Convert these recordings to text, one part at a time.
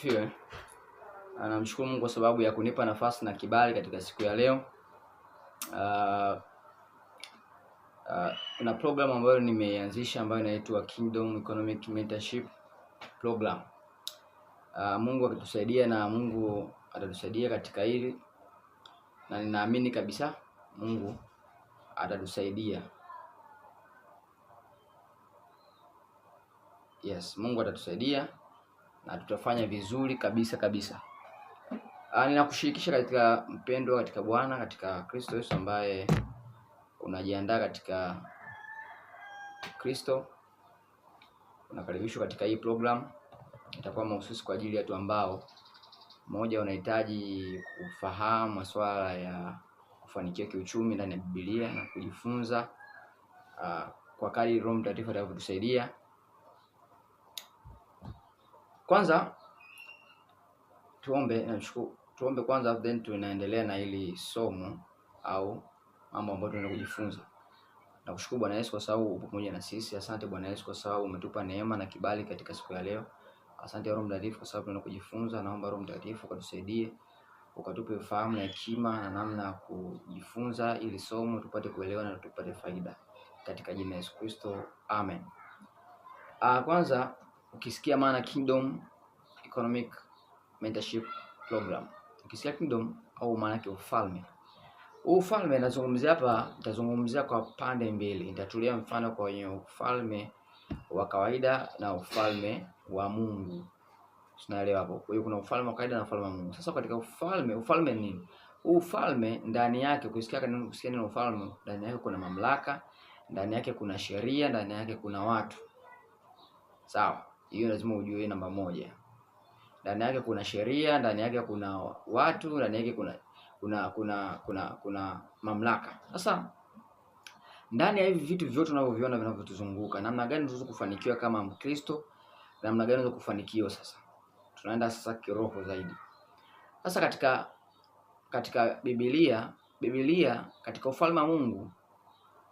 asifiwe. Namshukuru Mungu kwa sababu ya kunipa nafasi na kibali katika siku ya leo. Kuna program ambayo nimeanzisha ambayo inaitwa Kingdom Economic Mentorship Program. Mungu akitusaidia na Mungu atatusaidia katika hili, na ninaamini kabisa Mungu atatusaidia. Yes, Mungu atatusaidia na tutafanya vizuri kabisa. Ninakushirikisha katika mpendo katika Bwana, katika Kristo Yesu, ambaye unajiandaa katika Kristo. Unakaribishwa katika hii program. Itakuwa mahususi kwa ajili ya watu ambao mmoja wanahitaji kufahamu masuala ya kufanikiwa kiuchumi ndani ya Biblia na kujifunza kwa kadri Roho Mtakatifu atakavyotusaidia. Kwanza tuombe kwanza, then tunaendelea na hili somo au mambo ambayo tunaenda kujifunza. Nakushukuru Bwana Yesu kwa sababu upo pamoja na sisi. Asante Bwana Yesu kwa sababu umetupa neema na kibali katika siku ya leo. Asante Roho Mtakatifu kwa sababu tunaenda kujifunza. Naomba Roho Mtakatifu ukatusaidie, ukatupe ufahamu na hekima na namna ya kujifunza ili somo tupate kuelewa na tupate faida katika jina la Yesu Kristo. Amen. Kwanza ukisikia maana Kingdom Economic Mentorship Program, ukisikia kingdom au maana yake ufalme. Ufalme nazungumzia hapa, nitazungumzia kwa pande mbili. Nitatulia mfano kwenye ufalme wa kawaida na ufalme wa Mungu. Tunaelewa hapo. Kwa hiyo kuna ufalme wa kawaida na ufalme wa Mungu. Sasa katika ufalme ni nini? Ufalme ndani yake, kusikia neno ufalme, ndani yake kuna mamlaka, ndani yake kuna sheria, ndani yake kuna watu. Sawa? Hiyo lazima ujue namba moja. Ndani yake kuna sheria, ndani yake kuna watu, ndani yake kuna mamlaka. Sasa ndani ya hivi vitu vyote tunavyoviona vinavyotuzunguka, namna gani tunaweza kufanikiwa kama Mkristo? Namna gani tunaweza kufanikiwa? Sasa tunaenda sasa kiroho zaidi. Sasa katika Biblia katika ufalme wa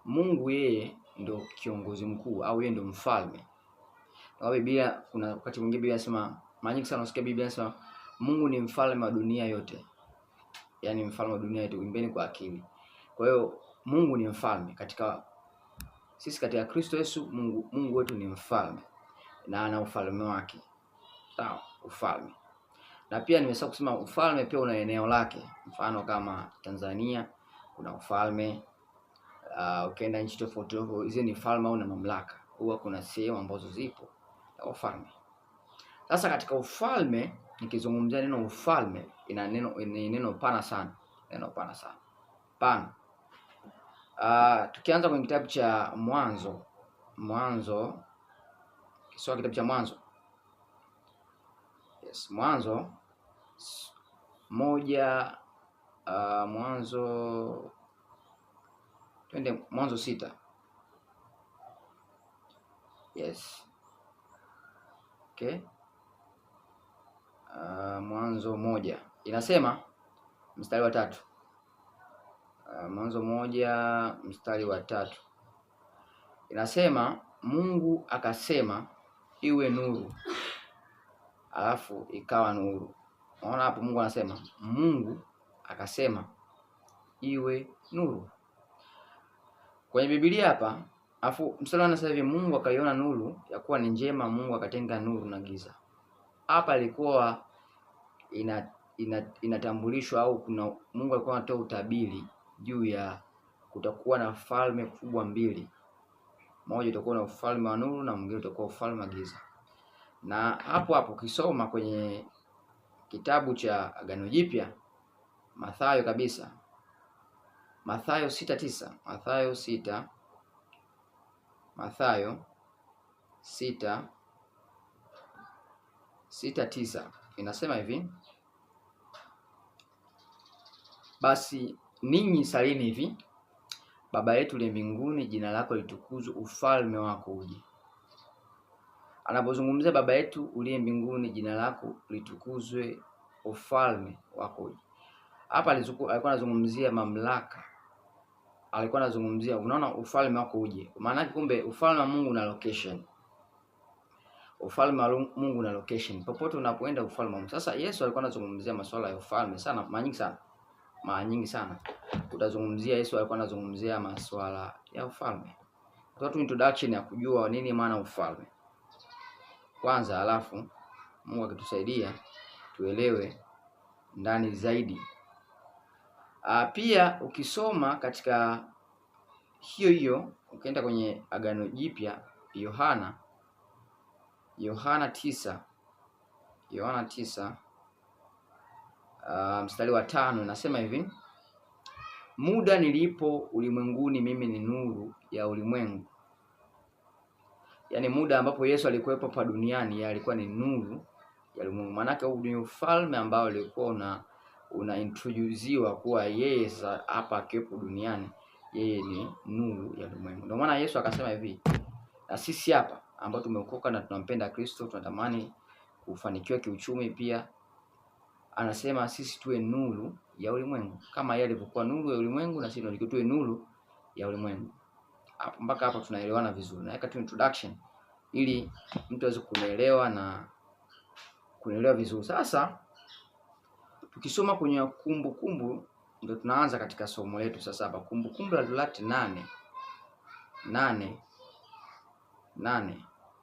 Mungu yeye ndio kiongozi mkuu au yeye ndio mfalme. Na Biblia kuna wakati mwingine Biblia inasema, mara nyingi sana usikia Biblia inasema Mungu ni mfalme wa dunia yote. Yaani mfalme wa dunia yote, imbeni kwa akili. Kwa hiyo Mungu ni mfalme katika Kristo Yesu. Mungu wetu ni mfalme na ana ufalme wake. Sawa, ufalme. Na pia nimesahau kusema ufalme pia una eneo lake. Mfano kama Tanzania kuna ufalme, ukienda nchi tofauti hizo ni falme au na mamlaka. Huwa kuna sehemu ambazo zipo na ufalme. Sasa katika ufalme, nikizungumzia neno ufalme, ni neno pana sana. Neno pana sana. Pana. Tukianza kwenye kitabu cha Mwanzo. Kisoma kitabu cha Mwanzo. Yes, Mwanzo 6. Yes. Okay. Mwanzo 1 inasema mstari wa 3. Mwanzo 1 mstari wa 3 inasema Mungu akasema iwe nuru, alafu ikawa nuru. Unaona hapo Mungu anasema, Mungu akasema iwe nuru kwenye Biblia hapa. Alafu mstari anasema hivi, Mungu akaiona nuru ya kuwa ni njema, Mungu akatenga nuru na giza. Hapa ilikuwa inatambulishwa au kuna Mungu alikuwa anatoa utabiri juu ya kutakuwa na falme kubwa mbili. Moja itakuwa na ufalme wa nuru na mwingine utakuwa ufalme wa giza. Na hapo ukisoma kwenye kitabu cha Agano Jipya, Mathayo kabisa, Mathayo 6:9, Mathayo 6:9 inasema hivi, basi ninyi salini hivi, Baba yetu uliye mbinguni, jina lako litukuzwe, ufalme wako uje. Anapozungumzia Baba yetu uliye mbinguni, jina lako litukuzwe, ufalme wako uje, hapa alikuwa anazungumzia mamlaka. Alikuwa anazungumzia, unaona, ufalme wako uje. Maana kumbe ufalme wa Mungu una location. ufalme wa Mungu na location. Popote unapoenda ufalme wa Mungu. Sasa Yesu alikuwa anazungumzia masuala ya ufalme sana, mara nyingi sana. Utazungumzia Yesu alikuwa anazungumzia masuala ya ufalme. Kwa tu introduction ya kujua nini maana ufalme kwanza, alafu Mungu akitusaidia tuelewe ndani zaidi. Pia ukisoma katika hiyo ukienda kwenye Agano Jipya, Yohana 9 mstari wa 5 nasema hivi: muda nilipo ulimwenguni mimi ni nuru ya ulimwengu. Yaani muda ambapo Yesu alikuwepo hapa duniani, yeye alikuwa ni nuru ya ulimwengu. Maana yake ni ufalme ambao ulikuwa una introduciwa kuwa yeye sasa hapa akiwepo duniani, yeye ni nuru ya ulimwengu. Ndio maana Yesu akasema hivi, na sisi hapa ambao tumeokoka na tunampenda Kristo, tunatamani kufanikiwa kiuchumi pia, anasema sisi tuwe nuru ya ulimwengu kama yeye alivyokuwa nuru ya ulimwengu, na sisi tunatakiwa tuwe nuru ya ulimwengu. Mpaka hapa tunaelewana vizuri. Naweka tu introduction ili mtu aweze kuelewa na kuelewa vizuri. Sasa tukisoma kwenye Kumbukumbu ndio tunaanza katika somo letu sasa hapa. Kumbukumbu la Torati 8.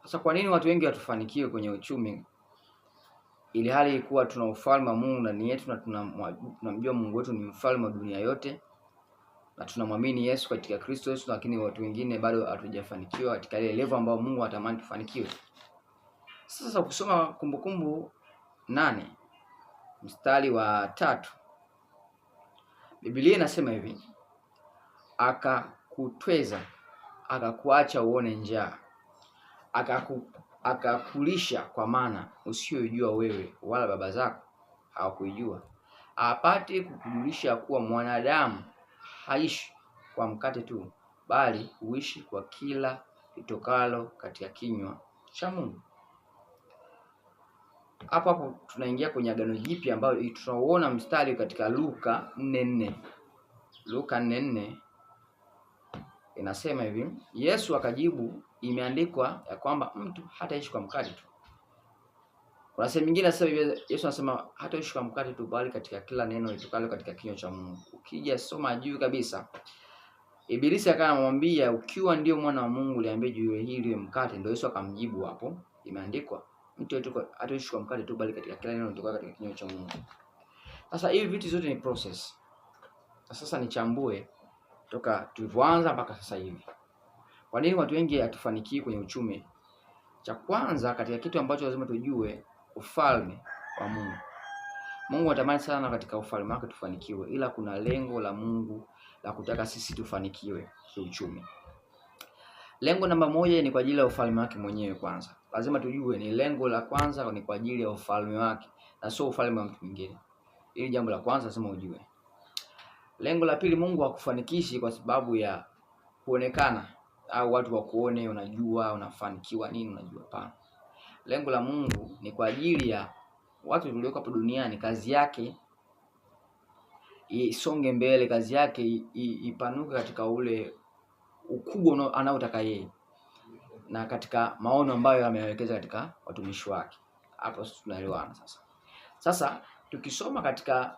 Sasa kwa nini watu wengi watufanikiwe kwenye uchumi ili hali kuwa tuna ufalme wa Mungu ndani yetu na tunamjua Mungu wetu ni mfalme wa dunia yote na tunamwamini Yesu katika Kristo Yesu, lakini watu wengine bado hatujafanikiwa katika ile level ambayo Mungu anatamani tufanikiwe? Sasa kusoma Kumbukumbu 8 mstari wa 3, Biblia inasema hivi: akakutweza, akakuacha uone njaa, akakulisha kwa mana usiyojua wewe wala baba zako hawakuijua, apate kukujulisha kuwa mwanadamu haishi kwa mkate tu, bali huishi kwa kila litokalo katika kinywa cha Mungu. Hapo tunaingia kwenye Agano Jipya ambayo tunaoona mstari katika Luka 4:4. Luka 4:4 inasema hivi: Yesu akajibu, imeandikwa ya kwamba mtu hataishi kwa mkate tu. Kuna sehemu nyingine sasa Yesu anasema hataishi kwa mkate tu, bali katika kila neno litokalo katika kinywa cha Mungu. Ukija soma juu kabisa, Ibilisi akawa anamwambia, ukiwa ndio mwana wa Mungu liambie jiwe hili liwe mkate. Ndio Yesu akamjibu hapo, imeandikwa mtu hataishi kwa mkate tu, bali katika kila neno litokalo katika kinywa cha Mungu. Sasa hivi vitu zote ni process. Sasa nichambue toka tulivyoanza mpaka sasa hivi. Kwa nini watu wengi hatufanikiwi kwenye uchumi? Cha kwanza, katika kitu ambacho lazima tujue, ufalme wa Mungu. Mungu anatamani sana katika ufalme wake tufanikiwe, ila kuna lengo la Mungu la kutaka sisi tufanikiwe kiuchumi. Lengo namba 1 ni kwa ajili ya ufalme wake mwenyewe. Kwanza lazima tujue ni lengo la kwanza ni kwa ajili ya ufalme wake na sio ufalme wa mtu mwingine. Ili jambo la kwanza lazima ujue. Lengo la pili, Mungu hakufanikishi kwa sababu ya kuonekana au watu wakuone unajua unafanikiwa nini unajua. Hapana. Lengo la Mungu ni kwa ajili ya watu walioko hapa duniani, kazi yake isonge mbele, kazi yake ipanuke katika ule ukubwa anaotaka yeye na katika maono ambayo amewekeza katika watumishi wake. Hapo tunaelewana sasa. Sasa tukisoma katika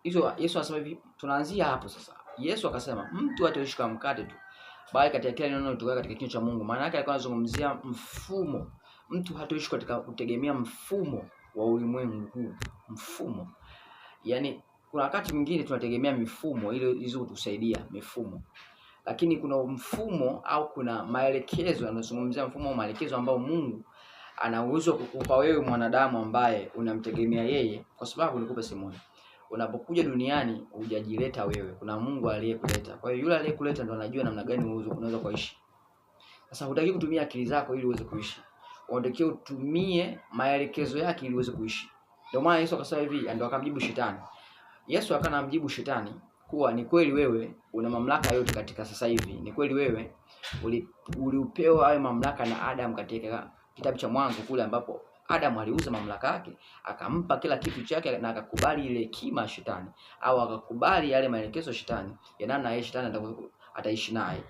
hizo, Yesu anasema hivi, tunaanzia hapo sasa. Yesu akasema mtu hataishi kwa mkate tu, bali katika kila neno litokalo katika kinywa cha Mungu. Maana yake alikuwa anazungumzia mfumo. Mtu hataishi katika kutegemea mfumo wa ulimwengu huu. Mfumo. Yaani kuna wakati mwingine tunategemea mifumo ili hizo kutusaidia mifumo. Lakini kuna mfumo au kuna maelekezo, anazungumzia mfumo au maelekezo ambao Mungu ana uwezo kukupa wewe mwanadamu ambaye unamtegemea yeye, kwa sababu nikupe simuoni. Unapokuja duniani hujajileta wewe, kuna Mungu aliyekuleta. Kwa hiyo yule aliyekuleta ndo anajua namna gani unaweza kuishi. Sasa hutaki kutumia akili zako ili uweze kuishi. Unatakiwa utumie maelekezo yake ili uweze kuishi. Ndio maana Yesu akasema hivi, ndio akamjibu shetani. Yesu akanamjibu shetani kuwa ni kweli wewe una mamlaka yote katika sasa hivi. Ni kweli wewe uliupewa hayo mamlaka na Adam katika kitabu cha Mwanzo kule ambapo Adam aliuza mamlaka yake, akampa kila kitu chake na akakubali ile hekima shetani au akakubali yale maelekezo shetani ya namna yeye shetani ataishi naye.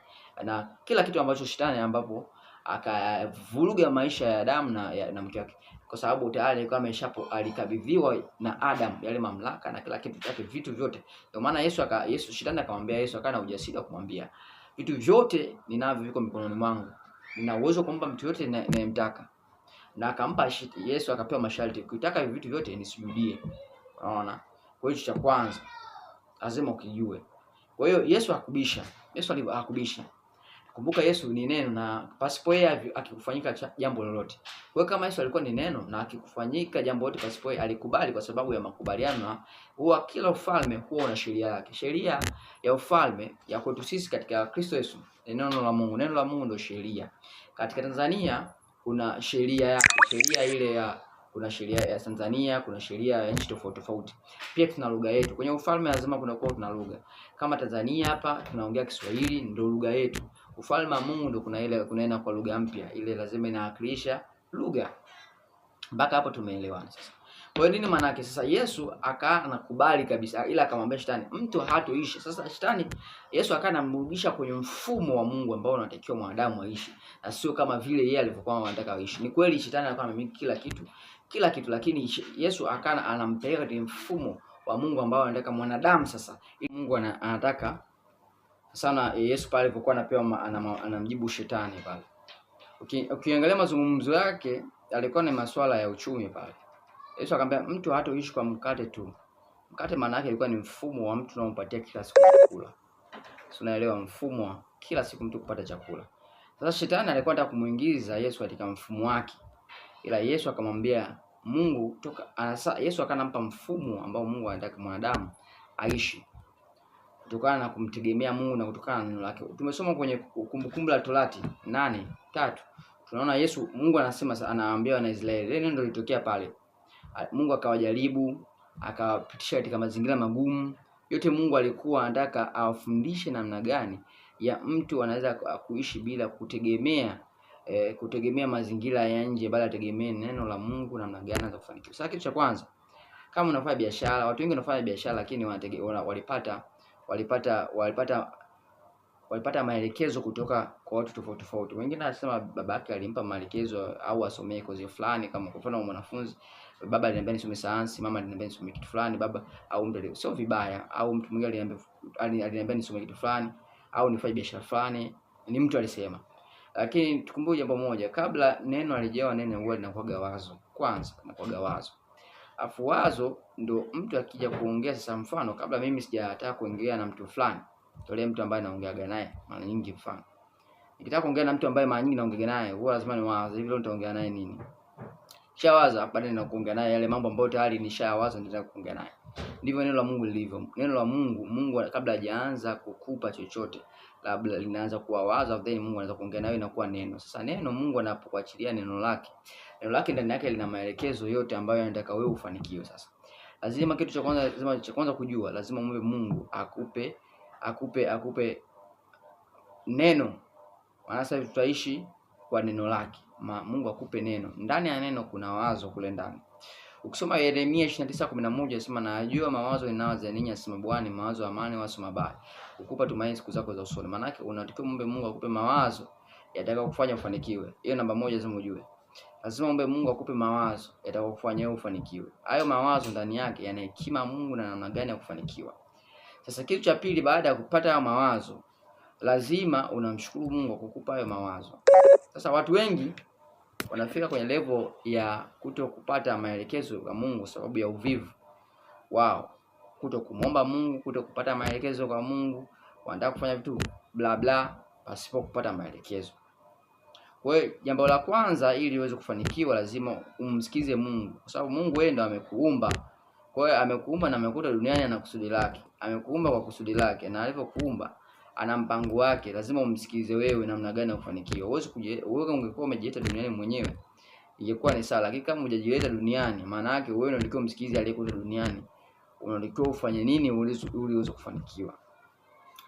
Na kila kitu ambacho shetani ambapo akavuruga maisha ya Adamu na mke wake, kwa sababu tayari alikuwa alikabidhiwa na Adam yale mamlaka na kila kitu chake, vitu vyote. Ndio maana Shetani akamwambia Yesu, akana ujasiri wa kumwambia, vitu vyote ninavyo viko mikononi mwangu, nina uwezo kumpa mtu yote ninayemtaka. Na akampa Yesu, akapewa masharti, ukitaka hivi vitu vyote nisujudie. Unaona? Kwa hiyo cha kwanza lazima ukijue. Kwa hiyo Yesu hakubisha. Kumbuka Yesu ni neno, na pasipo yeye akikufanyika jambo lolote. Kwa hiyo kama Yesu alikuwa ni neno na akikufanyika jambo lolote pasipo yeye, alikubali kwa sababu ya makubaliano. Huwa kila ufalme huwa una sheria yake. Sheria ya ufalme ya kwetu sisi katika Kristo Yesu ni neno la Mungu. Neno la Mungu ndio sheria. Katika Tanzania kuna sheria yake. Sheria ile kuna sheria ya Tanzania, kuna sheria ya nchi tofauti tofauti. Pia tuna lugha yetu. Kwenye ufalme lazima kuna lugha. Kama Tanzania hapa tunaongea Kiswahili, ndio lugha yetu. Ufalme wa Mungu ndio kunaenda kwa lugha mpya. Ile lazima inawakilisha lugha. Mpaka hapo tumeelewana sasa. Kwa hiyo nini maana yake? Sasa Yesu anakubali kabisa, ila akamwambia Shetani, mtu hatoishi. Sasa Shetani, Yesu anamrudisha kwenye mfumo wa Mungu ambao unatakiwa mwanadamu aishi, na sio kama vile yeye alivyokuwa anataka aishi. Ni kweli Shetani alikuwa amemiliki kila kitu, lakini Yesu anampeleka kwenye mfumo wa Mungu ambao anataka mwanadamu. Sasa Mungu anataka sana. Yesu pale alipokuwa anapewa, anamjibu Shetani pale. Ukiangalia mazungumzo yake alikuwa ni masuala ya uchumi pale. Yesu akamwambia mtu hatoishi kwa mkate tu. Mkate maana yake ilikuwa ni mfumo wa mtu unaompatia kila siku chakula. Unaelewa, mfumo wa kila siku mtu kupata chakula. Sasa Shetani alikuwa anataka kumuingiza Yesu katika mfumo wake. Ila Yesu akamwambia Mungu Yesu akanampa mfumo ambao Mungu anataka mwanadamu aishi, kutokana na kumtegemea Mungu na kutokana na neno lake. Tumesoma kwenye Kumbukumbu la Torati 8:3. Tunaona Mungu anasema, anawaambia wana Israeli, neno ndio litokea pale. Mungu akawajaribu, akawapitisha katika mazingira magumu. Yote Mungu alikuwa anataka awafundishe namna gani ya mtu anaweza kuishi bila kutegemea mazingira ya nje, bali ategemee neno la Mungu, namna gani anaweza kufanikiwa. Sasa kitu cha kwanza, kama unafanya biashara, watu wengi wanafanya biashara lakini walipata maelekezo kutoka kwa watu tofauti tofauti. Wengine wanasema babake alimpa maelekezo au asomee kozi fulani. Kama kwa mfano mwanafunzi, baba aliniambia nisome sayansi, mama aliniambia nisome kitu fulani, baba au mtu, sio vibaya. Au mtu mwingine aliniambia nisome kitu fulani au nifanye biashara fulani, ni mtu alisema. Lakini tukumbuke jambo moja, kabla neno alijawa neno huwa linakuwa wazo. Kwanza linakuwa wazo. Afu wazo ndio mtu akija kuongea. Sasa mfano, kabla mimi sijataka kuongea na mtu fulani, tolea mtu ambaye naongeaga naye mara nyingi. Mfano, nikitaka kuongea na mtu ambaye mara nyingi naongea naye, huwa lazima niwaze hivi, leo nitaongea naye nini. Kishawaza, baada ya kuongea naye yale mambo ambayo tayari nishawaza nitaka kuongea naye. Ndivyo neno la Mungu lilivyo. Neno la Mungu kabla hajaanza kukupa chochote, labda linaanza kuwawaza, then Mungu anaanza kuongea nawe na kuwa neno. Sasa neno, Mungu anapokuachilia neno lake ndani yake lina maelekezo yote ambayo anataka wewe ufanikiwe. Sasa lazima kitu cha kwanza kujua, lazima muombe Mungu akupe neno. Sasa tutaishi kwa neno lake. Mungu akupe neno. Ndani ya neno kuna wazo kule ndani. Ukisoma Yeremia 29:11 inasema, najua mawazo ninayowaza ninyi, asema Bwana, mawazo ya amani wala mabaya, kukupa tumaini siku zako za usoni. Maana yake unatakiwa muombe Mungu akupe mawazo yatakao kufanya ufanikiwe. Hiyo namba moja, lazima ujue. Lazima muombe Mungu akupe mawazo yatakao kufanya wewe ufanikiwe. Hayo mawazo ndani yake yana hekima Mungu na namna gani ya kufanikiwa. Sasa kitu cha pili, baada ya kupata hayo mawazo, lazima unamshukuru Mungu kwa kukupa hayo mawazo. Sasa watu wengi wanafika kwenye level ya kuto kupata maelekezo ya Mungu sababu ya uvivu wao, kuto kumomba Mungu, kuto kupata maelekezo kwa Mungu. Wanataka kufanya vitu bla bla pasipo kupata maelekezo. Kwa hiyo jambo la kwanza, ili uweze kufanikiwa, lazima umsikize Mungu, kwa sababu Mungu yeye ndo amekuumba. Kwa hiyo amekuumba na amekuta duniani na kusudi lake. Amekuumba kwa kusudi lake, na alipokuumba ana mpango wake. Lazima umsikize wewe namna gani ya kufanikiwa. Wewe ungekuwa umejileta duniani mwenyewe ingekuwa ni sawa, lakini kama hujajileta duniani, maana yake wewe ndio ulikuwa msikize aliyekuja duniani. Unalikuwa ufanye nini ili uweze kufanikiwa.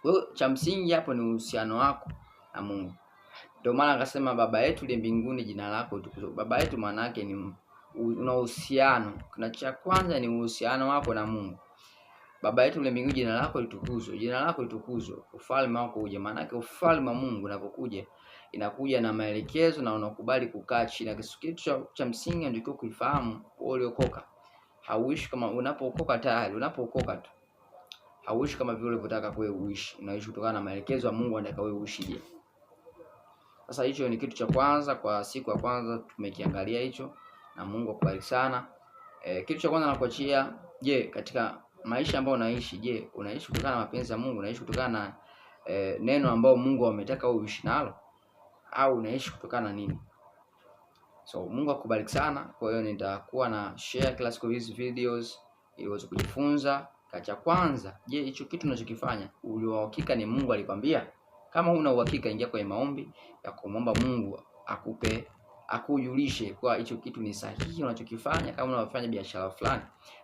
Kwa hiyo cha msingi hapo ni uhusiano wako na Mungu. Ndio maana akasema Baba yetu uliye mbinguni, jina lako litukuzwe. Baba yetu maana yake ni una uhusiano. Kuna cha kwanza ni uhusiano wako na Mungu. Baba yetu uliye mbinguni, jina lako litukuzwe. Jina lako litukuzwe. Ufalme wako uje. Maana yake ufalme wa Mungu unapokuja inakuja na maelekezo na unakubali kukaa chini. Na kitu cha msingi ndio kuifahamu uliokoka. Hauishi kama unapookoka tayari, unapookoka tu hauishi kama vile ulivyotaka wewe uishi. Unaishi kutokana na maelekezo ya Mungu anataka wewe uishije. Sasa hicho ni kitu cha kwanza kwa siku ya kwanza tumekiangalia hicho, na Mungu akubariki sana. Kitu cha kwanza nakuachia, je, katika maisha ambayo unaishi, je, unaishi kutokana na mapenzi ya Mungu? Unaishi kutokana na neno ambao Mungu ametaka wewe uishi nalo, au unaishi kutokana na nini? So Mungu akubariki sana. Kwa hiyo nitakuwa na share kila siku hizi videos ili uweze kujifunza. Cha kwanza, je, hicho kitu unachokifanya uliohakika ni Mungu alikwambia? Kama huna uhakika, ingia kwenye maombi ya kumwomba Mungu akujulishe kwa hicho kitu ni sahihi unachokifanya. Kama unafanya biashara fulani,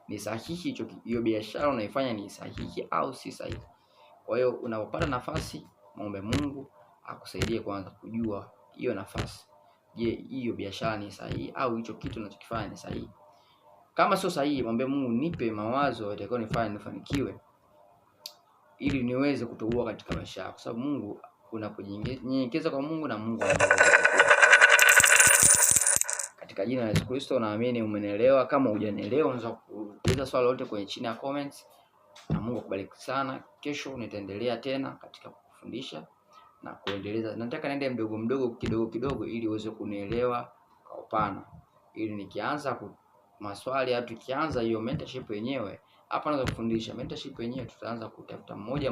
ni sahihi hiyo biashara unaifanya ni sahihi au si sahihi? Kwa hiyo unapopata nafasi, muombe Mungu akusaidie kwanza kujua hiyo nafasi. Je, hiyo biashara ni sahihi au hicho kitu unachokifanya ni sahihi? Kama sio sahihi, mwambie Mungu, nipe mawazo yatakayonifanya nifanikiwe ili niweze kutoboa katika maisha yako. Kwa sababu Mungu, unapojinyenyekeza kwa Mungu na Mungu anakubariki. Katika jina la Yesu Kristo naamini umenielewa. Kama hujanielewa, unaweza kuuliza swali lolote kwenye chini ya comments. Na Mungu akubariki sana. Kesho nitaendelea tena katika kufundisha na kuendeleza. Nataka niende mdogo kidogo ili uweze kunielewa kwa upana. Ili nikianza maswali au tukianza hiyo mentorship yenyewe, hapa naanza kufundisha mentorship yenyewe, tutaanza kutafuta mmoja,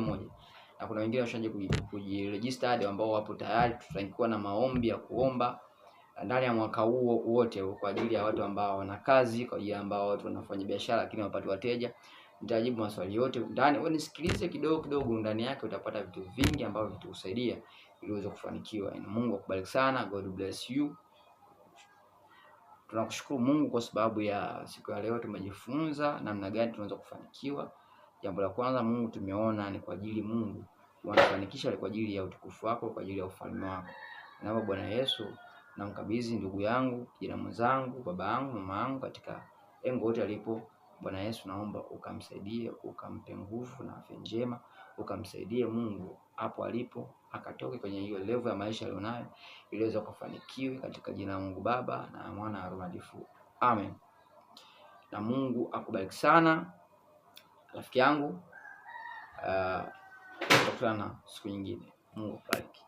na kuna wengine washaje kujiregister hadi ambao wapo tayari. Tutakuwa na maombi ya kuomba ndani ya mwaka huo wote kwa ajili ya watu ambao wana kazi, kwa ajili ya ambao watu wanafanya biashara lakini hawapati wateja. Nitajibu maswali yote ndani. Wewe nisikilize kidogo, ndani yake utapata vitu vingi ambavyo vitakusaidia ili uweze kufanikiwa. Na Mungu akubariki sana. God bless you. Tunakushukuru Mungu kwa sababu ya siku ya leo. Tumejifunza namna gani tunaweza kufanikiwa. Jambo la kwanza, Mungu tumeona ni kwa ajili Mungu wanafanikisha kwa ajili ya utukufu wako, kwa ajili ya ufalme wako. Naomba Bwana Yesu, namkabidhi ndugu yangu, kijana mwenzangu, baba yangu, mama yangu katika engo wote alipo. Bwana Yesu, naomba ukamsaidie, ukampe nguvu na afya njema, ukamsaidie Mungu hapo alipo akatoke kwenye hiyo level ya maisha alionayo ili aweze kufanikiwa katika jina la Mungu Baba na Mwana na Roho Mtakatifu. Amen. Na Mungu akubariki sana rafiki yangu. Tutakutana siku nyingine. Mungu akubariki.